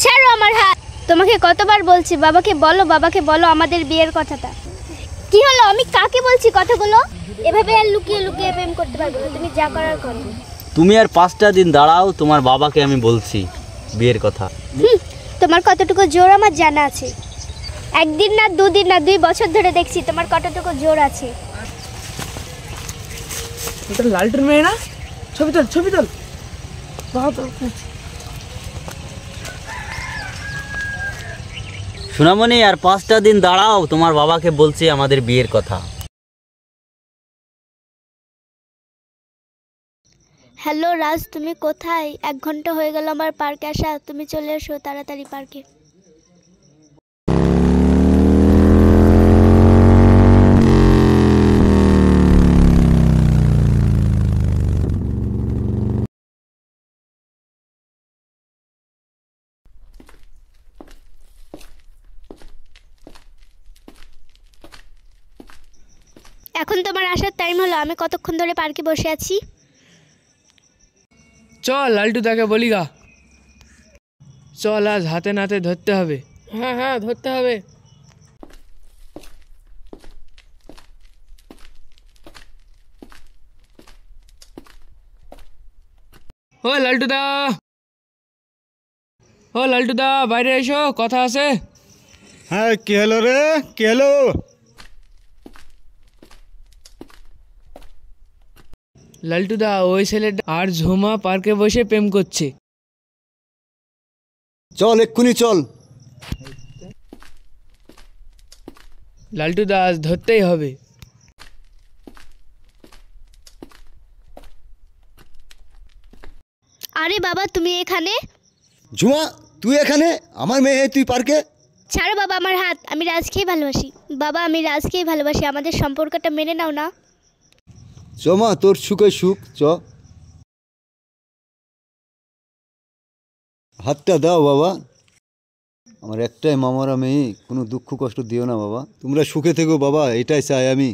ছাড়ো আমার হাত। তোমাকে কতবার বলছি বাবাকে বলো আমাদের বিয়ের কথাটা। কি হলো, আমি কাকে বলছি কথাগুলো? এভাবে আর লুকিয়ে লুকিয়ে প্রেম করতে পারবো না, তুমি যা করার করো। তুমি আর 5টা দিন দাঁড়াও, তোমার বাবাকে আমি বলছি বিয়ের কথা। তোমার কতটুকু জোর আমার জানা আছে। একদিন না, দুদিন না, 2 বছর ধরে দেখছি তোমার কতটুকু জোর আছে। এটা লালটুর মেয়ে না? ছবি তোল। সোনামণি, আর 5টা দিন দাঁড়াও, তোমার বাবাকে বলছি আমাদের বিয়ের কথা। হ্যালো রাজ, তুমি কোথায়? 1 ঘন্টা হয়ে গেল আমার পার্কে আসা, তুমি চলে এসো তাড়াতাড়ি পার্কে। এখন তোমার আসার টাইম হলো, আমি কতক্ষণ ধরে পার্কে বসে আছি। চল লালটু তাকে বলি গা, চল আজ হাতে নাতে ধরতে হবে। হ্যাঁ ধরতে হবে। ও লালটু দা বাইরে এসো, কথা আছে। হ্যাঁ, কি হলো রে, কি হলো? লালটু দা, ওই ছেলেটা আর ঝুমা পার্কে বসে প্রেম করছে। চল এক্ষুনি চল। লালটু দা আজ ধরতেই হবে। আরে বাবা, তুমি এখানে? ঝুমা, তুই এখানে? আমার মেয়ে, তুই পার্কে? ছাড়ো বাবা আমার হাত, আমি রাজকেই ভালোবাসি। বাবা, আমি রাজকেই ভালোবাসি, আমাদের সম্পর্কটা মেনে নাও না। মা, তোর সুখে সুখ, হাতটা দাও বাবা। আমার একটাই মামারা মেয়ে, কোনো দুঃখ কষ্ট দিও না বাবা। তোমরা সুখে থেকো বাবা, এটাই চাই আমি।